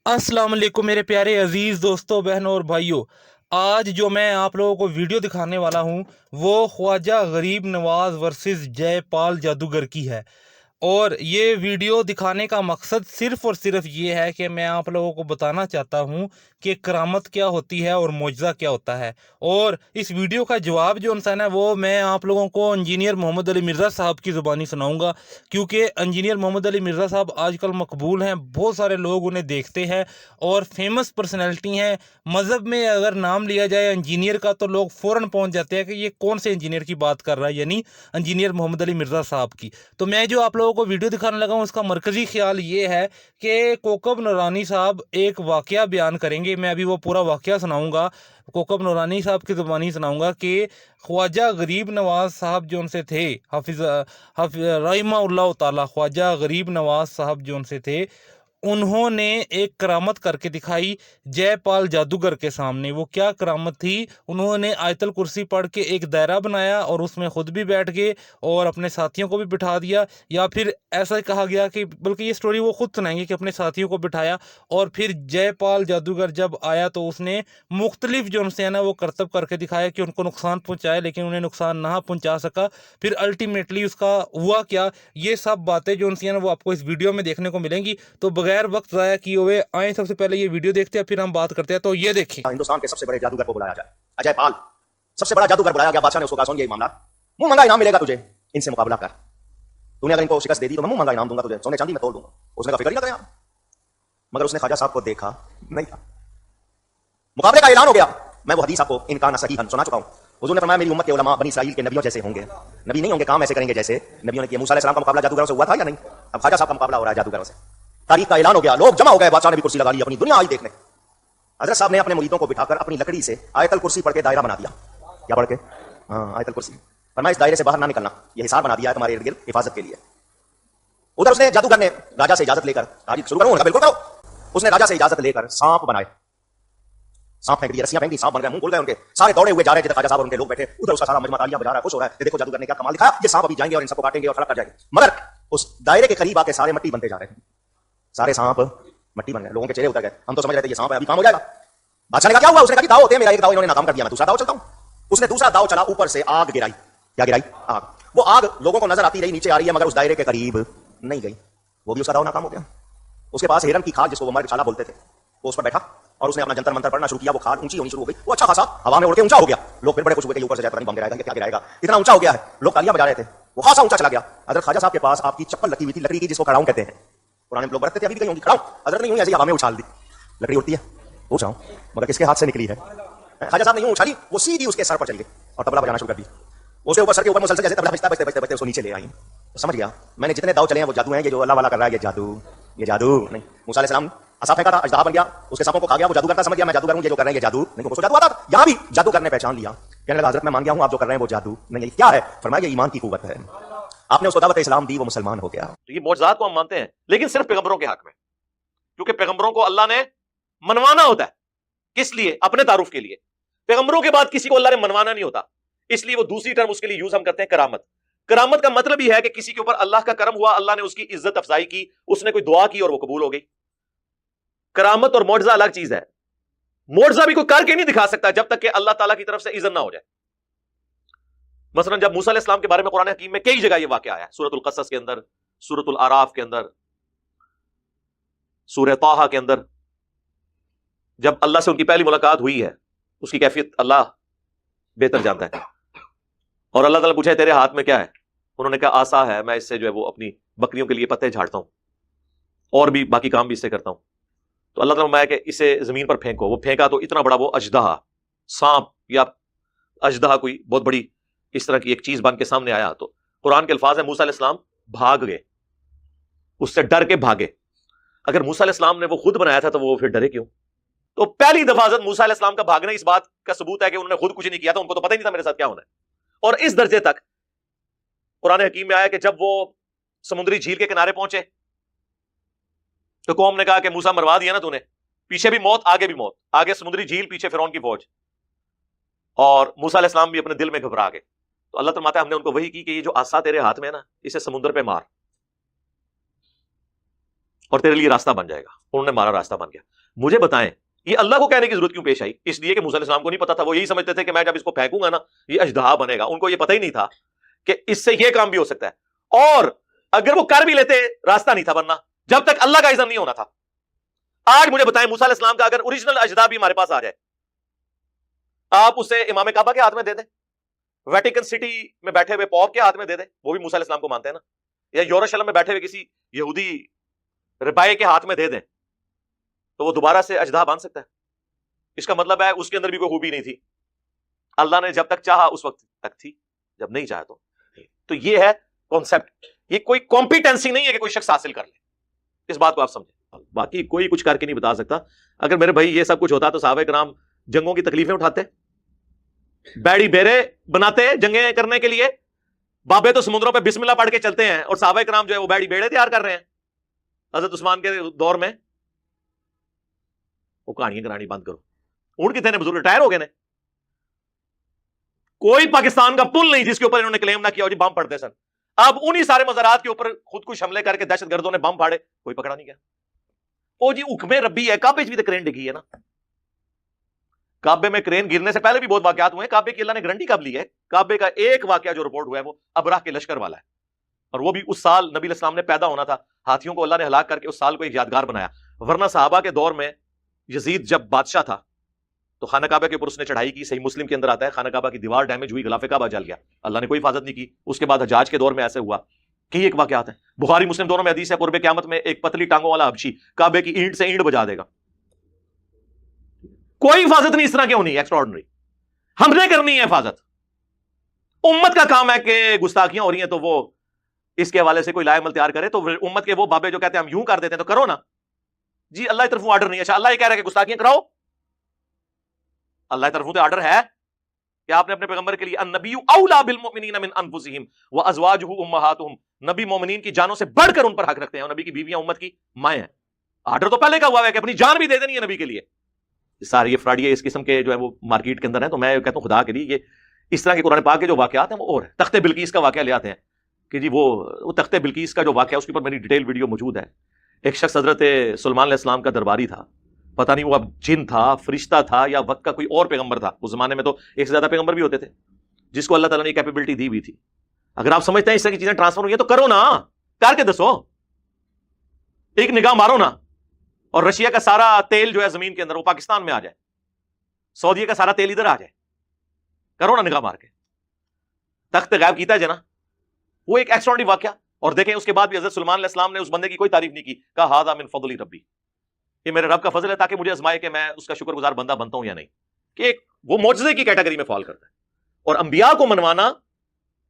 अस्सलाम वालेकुम मेरे प्यारे अजीज़ दोस्तों, बहनों और भाइयों। आज जो मैं आप लोगों को वीडियो दिखाने वाला हूँ वो ख्वाजा गरीब नवाज वर्सेस जयपाल जादूगर की है। और ये वीडियो दिखाने का मकसद सिर्फ़ और सिर्फ ये है कि मैं आप लोगों को बताना चाहता हूँ कि करामत क्या होती है और मुआजिज़ा क्या होता है। और इस वीडियो का जवाब जो इंसान है वो मैं आप लोगों को इंजीनियर मोहम्मद अली मिर्ज़ा साहब की ज़ुबानी सुनाऊंगा, क्योंकि इंजीनियर मोहम्मद अली मिर्ज़ा साहब आजकल मकबूल हैं, बहुत सारे लोग उन्हें देखते हैं और फेमस पर्सनैलिटी हैं। मज़हब में अगर नाम लिया जाए इंजीनियर का तो लोग फ़ौरन पहुँच जाते हैं कि ये कौन से इंजीनियर की बात कर रहा है, यानी इंजीनियर मोहम्मद अली मिर्ज़ा साहब की। तो मैं जो आप लोगों को वीडियो दिखाने लगा हूँ उसका मरकज़ी ख्याल ये है कि कोकब नूरानी साहब एक वाक़या बयान करेंगे। मैं अभी वो पूरा वाक़या सुनाऊँगा, कोकब नूरानी साहब की ज़ुबानी सुनाऊँगा कि ख्वाजा गरीब नवाज़ साहब जो उनसे थे, रहिमहुल्लाह ताला, ख्वाजा गरीब नवाज़ साहब जो उनसे थे, उन्होंने एक करामत करके दिखाई जयपाल जादूगर के सामने। वो क्या करामत थी? उन्होंने आयतल कुर्सी पढ़ के एक दायरा बनाया और उसमें खुद भी बैठ गए और अपने साथियों को भी बिठा दिया, या फिर ऐसा कहा गया कि बल्कि ये स्टोरी वो खुद सुनाएंगे कि अपने साथियों को बिठाया और फिर जयपाल जादूगर जब आया तो उसने मुख्तलिफ जो उनसे है ना वो करतब करके दिखाया कि उनको नुकसान पहुंचाए, लेकिन उन्हें नुकसान ना पहुंचा सका। फिर अल्टीमेटली उसका हुआ क्या, ये सब बातें जो उनसे है ना वो आपको इस वीडियो में देखने को मिलेंगी। तो बगैर वक्त ज़ाया किए हुए आए सबसे पहले ये वीडियो देखते हैं, फिर हम बात करते हैं। तो ये देखें। हिंदुस्तान के सबसे बड़े जादूगर को बुलाया जाए, अजय पाल। सबसे बड़ा जादूगर बुलाया गया, बादशाह ने उसको कहा, सुन ये मामला, मुंह मंगा इनाम मिलेगा तुझे, इनसे मुकाबला कर। तूने अगर इनको शिकस्त दे दी तो मैं मुंह मंगा इनाम दूंगा तुझे, सोने चांदी में तोड़ दूंगा। उसने कहा फिक्र नहीं करें, मगर उसने ख्वाजा साहब को देखा नहीं था। मुकाबले का ऐलान हो गया। मैं वो हदीस आपको इनकान सहीहन सुना चुका हूं। हुजूर ने फरमाया मेरी उम्मत के उलमा बनी इसराइल के नबियों जैसे होंगे। नबी नहीं होंगे, काम ऐसे करेंगे जैसे नबियों ने किया। मूसा अलैहिस्सलाम का मुकाबला जादूगरों से हुआ था या नहीं? अब ख्वाजा साहब का मुकाबला हो रहा है जादूगरों से। तारीख का ऐलान हो गया, लोग जमा हो गए, बादशाह ने भी कुर्सी लगा ली, अपनी दुनिया आई देखने। हजरत साहब ने अपने मुरीदों को बिठाकर अपनी लकड़ी से आयतल कुर्सी पढ़ के दायरा बना दिया। क्या पढ़ के? हाँ, आयतल कुर्सी। फरमाया इस दायरे से बाहर ना निकलना, ये हिसाब बना दिया है तुम्हारे इर्द गिर्द हिफाजत के लिए। उधर उसने जादूगर ने राजा से इजाजत लेकर, आज शुरू करूं? बिल्कुल करो। उसने राजा से इजाजत लेकर सांप बनाए, सांप फेंक दिया, रस्सियां फेंक दी, सांप बन गए, मुंह खुल गए उनके। सारे दौड़े हुए जा रहे थे ख्वाजा साहब और उनके लोग बैठे उधर। उसका सारा मजमा तालियां बजा रहा है, खुश हो रहा है, देखो जादूगर ने क्या कमाल दिखाया, ये सांप अभी जाएंगे और इन सबको काटेंगे और खड़ा कर जाएंगे। मगर उस दायरे के करीब आके सारे मट्टी बनते जा रहे थे, सारे सांप मट्टी बन गए, लोगों के चेहरे उतर गए। हम तो समझ रहे थे ये सांप है, अभी काम हो जाएगा। बादशाह ने कहा क्या हुआ? उसने कहा दाव होते हैं, मेरा एक दाव इन्होंने नाकाम कर दिया, मैं दूसरा दाव चलता हूं। उसने दूसरा दाव चला, ऊपर से आग गिराई। क्या गिराई? आग। वो आग लोगों को नजर आती रही, नीचे आ रही है, मगर उस दायरे के करीब नहीं गई। वो भी उसका दाव नाकाम हो गया। उसके पास हिरन की खाल, जिसको वो मर्गशाला बोलते थे, वो उस पर बैठा और उसने अपना जंतर मंतर पढ़ना शुरू किया। वो खाल ऊंची होनी शुरू हो गई, वो अच्छा खासा हवा में उड़ के ऊंचा हो गया। लोग फिर बड़े खुश हुए कि ऊपर से जाए, पता नहीं बम गिराएगा, क्या गिराएगा, इतना ऊंचा हो गया है। लोग तालियां बजा रहे थे, वो खासा ऊंचा चला गया। हजरत ख्वाजा साहब के पास आपकी चप्पल रखी हुई थी, लकड़ी की, जिसको खड़ाऊं कहते हैं। पुराने लोग बरतते थे, अभी भी कहीं होंगी खड़ाऊं। हजरत नहीं हुई, ऐसी हवा में उछाल दी, लकड़ी उड़ती है, पूछ रहा हूं, मगर किसके हाथ से निकली है? ख्वाजा साहब ने यूं उछाली, वो सीधी उसके सर पर चली गई और तबला बजाना शुरू कर दी। उसके ऊपर, सर के ऊपर मुसलसल जैसे तबला बजता बजते बजते बजते उसको नीचे ले आई। तो समझ गया मैंने जितने दाव चले हैं वो जादू हैं, ये जो अल्लाह वाला कर रहा है ये जादू, ये जादू नहीं। मूसा अलैहिस्सलाम असा फेंका था, अजदहा बन गया, उसके सांपों को खा गया, वो जादूगर था, समझ गया मैं जादूगर हूं, ये जो कर रहे हैं ये जादू नहीं। उसको जादू आता था, यहां भी जादूगर ने पहचान लिया, कहने लगा हजरत मैं मान गया हूं, आप जो कर रहे हैं वो जादू नहीं। क्या है? फरमाया ये ईमान की कुव्वत है। आपने उसको दावत इस्लाम दी, वो मुसलमान हो गया। तो ये मौजज़ात को हम मानते हैं, लेकिन सिर्फ पैगंबरों के हक में, क्योंकि पैगंबरों को अल्लाह ने मनवाना होता है। किस लिए? अपने तारुफ के लिए। पैगंबरों के बाद किसी को अल्लाह ने मनवाना नहीं होता, इसलिए वो दूसरी टर्म उसके लिए यूज हम करते हैं, करामत। करामत का मतलब ही है कि किसी के ऊपर अल्लाह का करम हुआ, अल्लाह ने उसकी इज्जत अफजाई की, उसने कोई दुआ की और वो कबूल हो गई। करामत और मुआजिज़ा अलग चीज है। मुआजिज़ा भी कोई करके नहीं दिखा सकता जब तक कि अल्लाह ताला की तरफ से इज़्न ना हो जाए। मसलन जब मूसा अलैहिस्सलाम के बारे में कुरान हकीम में कई जगह ये वाक़या आया, सूरतुल क़सस के अंदर, सूरतुल आराफ के अंदर, सूरह ताहा के अंदर, जब अल्लाह से उनकी पहली मुलाकात हुई है, उसकी कैफियत अल्लाह बेहतर जानता है। और अल्लाह ताला पूछा है तेरे हाथ में क्या है? उन्होंने कहा आसा है, मैं इससे जो है वो अपनी बकरियों के लिए पत्ते झाड़ता हूं और भी बाकी काम भी इससे करता हूं। तो अल्लाह ताला मैं कि इसे जमीन पर फेंको। वो फेंका तो इतना बड़ा वो अजदहा, सांप या अजदहा, कोई बहुत बड़ी इस तरह की एक चीज बन के सामने आया। तो कुरान के अल्फाज है मूसा अलैहिस्सलाम भाग गए, उससे डर के भागे। अगर मूसा अलैहिस्सलाम ने वो खुद बनाया था तो वो फिर डरे क्यों? तो पहली दफा हज़रत मूसा अलैहिस्सलाम का भागना इस बात का सबूत है कि उन्होंने खुद कुछ नहीं किया था, उनको तो पता ही नहीं था मेरे साथ क्या होना है। और इस दर्जे तक कुरान हकीम में आया कि जब वो समुद्री झील के किनारे पहुंचे तो कौम ने कहा कि मूसा मरवा दिया ना तूने, पीछे भी मौत आगे भी मौत, आगे समुद्री झील पीछे फिरौन की फौज। और मूसा अलैहिस्सलाम भी अपने दिल में घबरा गए। तो अल्लाह फरमाता है हमने उनको वही की कि ये जो आसा तेरे हाथ में है ना, इसे समुद्र पे मार और तेरे लिए रास्ता बन जाएगा। انہوں نے ہمارا راستہ بن گیا. مجھے بتائیں یہ اللہ کو کہنے کی ضرورت کیوں پیش آئی؟ اس لیے کہ موسیٰ علیہ السلام کو نہیں پتا تھا. وہ یہی سمجھتے تھے کہ میں جب اس کو پھینکوں گا نا یہ اژدہا بنے گا. ان کو یہ پتہ ہی نہیں تھا کہ اس سے یہ کام بھی ہو سکتا ہے. اور اگر وہ کر بھی لیتے راستہ نہیں تھا بننا جب تک اللہ کا اذن نہیں ہونا تھا. آج مجھے بتائیں موسیٰ علیہ السلام کا اگر اوریجنل اژدہا بھی ہمارے پاس آ جائے, آپ اسے امام کعبہ کے ہاتھ میں دے دیں, ویٹیکن سٹی میں بیٹھے ہوئے پوپ کے ہاتھ میں دے دیں, وہ بھی موسیٰ علیہ السلام کو مانتے ہیں نا, یا یروشلم میں بیٹھے ہوئے کسی یہودی ربائے کے ہاتھ میں دے دیں, تو وہ دوبارہ سے اژدہا بن سکتا ہے. اس کا مطلب ہے اس کے اندر بھی کوئی خوبی نہیں تھی. اللہ نے جب تک چاہا اس وقت تک تھی, جب نہیں چاہا تو یہ ہے کانسیپٹ. یہ کوئی کمپیٹنسی نہیں ہے کہ کوئی شخص حاصل کر لے. اس بات کو آپ سمجھیں. باقی کوئی کچھ کر کے نہیں بتا سکتا. اگر میرے بھائی یہ سب کچھ ہوتا تو صحابہ کرام جنگوں کی تکلیفیں اٹھاتے, بیڑی بیرے بناتے جنگیں کرنے کے لیے. بابے تو سمندروں پہ بسم اللہ پڑھ کے چلتے ہیں, اور صحابہ کرام جو ہے وہ بیڑی بیڑے تیار کر رہے ہیں حضرت عثمان کے دور میں. وہ کہانیاں کرانی بند کرو. اونٹ کتنے نے بزرگ ریٹائر ہو گئے نے. کوئی پاکستان کا پل نہیں جس کے اوپر انہوں نے کلیم نہ کیا ہو جی بم پڑتے سن. اب انہی سارے مزارات کے اوپر خود کش حملے کر کے دہشت گردوں نے بم پھاڑے, کوئی پکڑا نہیں گیا. او جی حکم ربی ہے, کعبے بھی تو کرین ڈگی ہے نا. کعبے میں کرین گرنے سے پہلے بھی بہت واقعات ہوئے ہیں. کعبے کی اللہ نے گارنٹی کب لی ہے؟ کعبے کا ایک واقعہ جو رپورٹ ہوا ہے وہ ابراہ کے لشکر والا ہے, اور وہ بھی اس سال نبی علیہ السلام نے پیدا ہونا تھا. ہاتھیوں کو اللہ نے ہلاک کر کے اس سال کو ایک یادگار بنایا. ورنہ صحابہ کے دور میں یزید جب بادشاہ تھا تو خانہ کعبہ کے اوپر اس نے چڑھائی کی. صحیح مسلم کے اندر آتا ہے خانہ کعبہ کی دیوار ڈیمیج ہوئی, غلاف کعبہ جل گیا, اللہ نے کوئی حفاظت نہیں کی. اس کے بعد حجاج کے دور میں ایسے ہوا کہ ایک واقعات ہیں. بخاری مسلم دونوں میں حدیث ہے قرب قیامت میں ایک پتلی ٹانگوں والا حبشی کعبے کی اینٹ سے اینٹ بجا دے گا. کوئی حفاظت نہیں اس طرح کی ہونی ایکسٹراڈنری. ہم نے کرنی ہے حفاظت. امت کا کام ہے کہ گستاخیاں ہو رہی ہیں تو وہ اس کے حوالے سے کوئی لائے عمل تیار کرے. تو امت کے وہ بابے جو کہتے ہیں ہم یوں کر دیتے ہیں تو کرو نا جی. اللہ کی طرف آرڈر نہیں ہے. اچھا اللہ یہ کہہ رہا ہے کہ گستاخیاں کراؤ. اللہ کی طرف تو آرڈر ہے کہ آپ نے اپنے پیغمبر کے لیے النبی اولا بالمؤمنین من انفسہم وازواجہ امہاتہم, نبی مومنین کی جانوں سے بڑھ کر ان پر حق رکھتے ہیں, اور نبی کی بیویاں امت کی مائیں ہیں. آرڈر تو پہلے کا ہوا ہے کہ اپنی جان بھی دے دینی ہے نبی کے لیے. سارے یہ فراڈیے اس قسم کے جو ہے وہ مارکیٹ کے اندر ہیں. تو میں کہتا ہوں خدا کے لیے یہ اس طرح کے قرآن پاک کے جو واقعات ہیں وہ اور ہے. تخت بلقیس کا واقعہ لے آتے ہیں کہ جی وہ تخت بلقیس کا جو واقعہ اس کے اوپر میری ڈیٹیل ویڈیو موجود ہے. ایک شخص حضرت سلیمان علیہ السلام کا درباری تھا. پتہ نہیں وہ اب جن تھا, فرشتہ تھا, یا وقت کا کوئی اور پیغمبر تھا. اس زمانے میں تو ایک سے زیادہ پیغمبر بھی ہوتے تھے جس کو اللہ تعالیٰ نے کیپیبلٹی دی ہوئی تھی. اگر آپ سمجھتے ہیں اس طرح کی چیزیں ٹرانسفر ہوئی ہیں تو کرو نا, کر کے دسو, ایک نگاہ مارو نا. اور رشیا کا سارا تیل جو ہے زمین کے اندر وہ پاکستان میں آ جائے, سعودیہ کا سارا تیل ادھر آ جائے, کرو نا نگاہ مار کے. تخت غائب کیتا ہے جنا, وہ ایک ایکسٹراڈنری واقعہ. اور دیکھیں اس کے بعد بھی حضرت سلیمان علیہ السلام نے اس بندے کی کوئی تعریف نہیں کی, کہا ھذا من فضل ربی, یہ میرے رب کا فضل ہے تاکہ مجھے آزمائے کہ میں اس کا شکر گزار بندہ بنتا ہوں یا نہیں. کہ وہ معجزے کی کیٹیگری میں فال کرتا ہے. اور انبیاء کو منوانا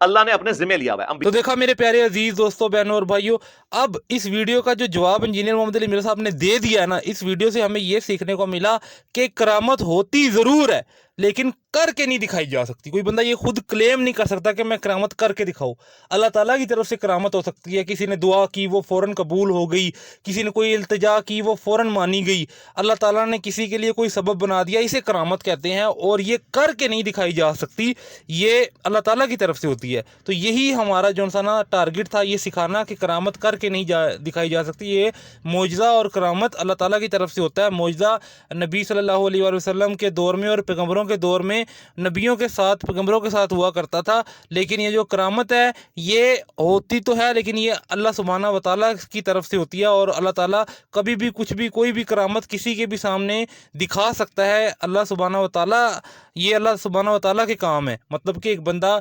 اللہ نے اپنے ذمہ لیا ہوا ہے. تو دیکھا میرے پیارے عزیز دوستوں بہنوں اور بھائیوں, اب اس ویڈیو کا جو جواب انجینئر محمد علی مرزا صاحب نے دے دیا ہے نا, اس ویڈیو سے ہمیں یہ سیکھنے کو ملا کہ کرامت ہوتی ضرور ہے لیکن کر کے نہیں دکھائی جا سکتی. کوئی بندہ یہ خود کلیم نہیں کر سکتا کہ میں کرامت کر کے دکھاؤں. اللہ تعالیٰ کی طرف سے کرامت ہو سکتی ہے. کسی نے دعا کی وہ فوراً قبول ہو گئی, کسی نے کوئی التجا کی وہ فوراً مانی گئی. اللہ تعالیٰ نے کسی کے لیے کوئی سبب بنا دیا, اسے کرامت کہتے ہیں. اور یہ کر کے نہیں دکھائی جا سکتی, یہ اللہ تعالیٰ کی طرف سے ہوتی ہے. تو یہی ہمارا جو نا ٹارگٹ تھا, یہ سکھانا کہ کرامت کر کے نہیں دکھائی جا سکتی. یہ معجزہ اور کرامت اللہ تعالیٰ کی طرف سے ہوتا ہے. معجزہ نبی صلی اللہ علیہ وآلہ وسلم کے دور میں اور پیغمبروں کے دور میں نبیوں کے ساتھ پیغمبروں کے ساتھ ہوا کرتا تھا. لیکن یہ جو کرامت ہے یہ ہوتی تو ہے لیکن یہ اللہ سبحانہ و تعالیٰ کی طرف سے ہوتی ہے. اور اللہ تعالیٰ کبھی بھی کچھ بھی کوئی بھی کرامت کسی کے بھی سامنے دکھا سکتا ہے. اللہ سبحانہ و تعالیٰ, یہ اللہ سبحانہ و تعالیٰ کے کام ہے. مطلب کہ ایک بندہ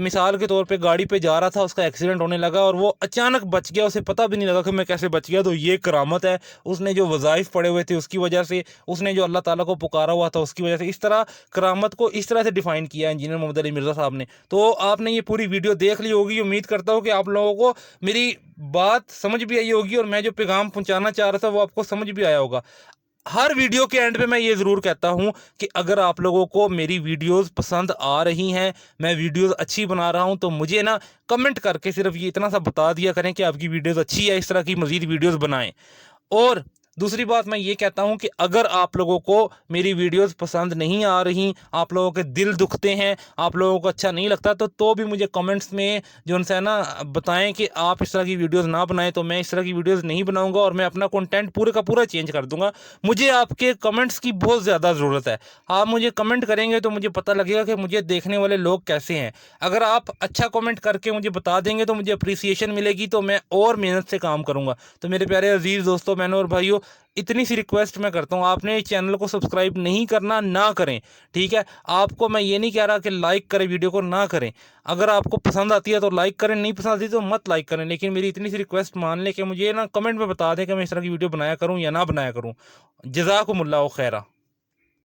مثال کے طور پہ گاڑی پہ جا رہا تھا, اس کا ایکسیڈنٹ ہونے لگا اور وہ اچانک بچ گیا, اسے پتہ بھی نہیں لگا کہ میں کیسے بچ گیا. تو یہ کرامت ہے. اس نے جو وظائف پڑے ہوئے تھے اس کی وجہ سے, اس نے جو اللہ تعالیٰ کو پکارا ہوا تھا اس کی وجہ سے. اس طرح کرامت کو اس طرح سے ڈیفائن کیا انجینئر محمد علی مرزا صاحب نے. تو آپ نے یہ پوری ویڈیو دیکھ لی ہوگی. امید کرتا ہوں کہ آپ لوگوں کو میری بات سمجھ بھی آئی ہوگی اور میں جو پیغام پہنچانا چاہ رہا تھا وہ آپ کو سمجھ بھی آیا ہوگا. ہر ویڈیو کے اینڈ پہ میں یہ ضرور کہتا ہوں کہ اگر آپ لوگوں کو میری ویڈیوز پسند آ رہی ہیں, میں ویڈیوز اچھی بنا رہا ہوں, تو مجھے نا کمنٹ کر کے صرف یہ اتنا سا بتا دیا کریں کہ آپ کی ویڈیوز اچھی ہے, اس طرح کی مزید ویڈیوز بنائیں. اور दूसरी बात मैं ये कहता हूँ कि अगर आप लोगों को मेरी वीडियोस पसंद नहीं आ रही, आप लोगों के दिल दुखते हैं, आप लोगों को अच्छा नहीं लगता, तो भी मुझे कमेंट्स में जो है ना बताएं कि आप इस तरह की वीडियोस ना बनाएं, तो मैं इस तरह की वीडियोस नहीं बनाऊंगा और मैं अपना कंटेंट पूरे का पूरा चेंज कर दूंगा। मुझे आपके कमेंट्स की बहुत ज़्यादा ज़रूरत है। आप मुझे कमेंट करेंगे तो मुझे पता लगेगा कि मुझे देखने वाले लोग कैसे हैं। अगर आप अच्छा कमेंट करके मुझे बता देंगे तो मुझे अप्रिसिएशन मिलेगी, तो मैं और मेहनत से काम करूंगा। तो मेरे प्यारे अजीज़ दोस्तों, बहनों और भाइयों, इतनी सी रिक्वेस्ट मैं करता हूँ, आपने चैनल को सब्सक्राइब नहीं करना ना करें, ठीक है। आपको मैं ये नहीं कह रहा कि लाइक करें, वीडियो को ना करें। अगर आपको पसंद आती है तो लाइक करें, नहीं पसंद आती तो मत लाइक करें, लेकिन मेरी इतनी सी रिक्वेस्ट मान लें कि मुझे ना कमेंट में बता दें कि मैं इस तरह की वीडियो बनाया करूँ या ना बनाया करूँ। जज़ाकुमुल्लाह खैरा।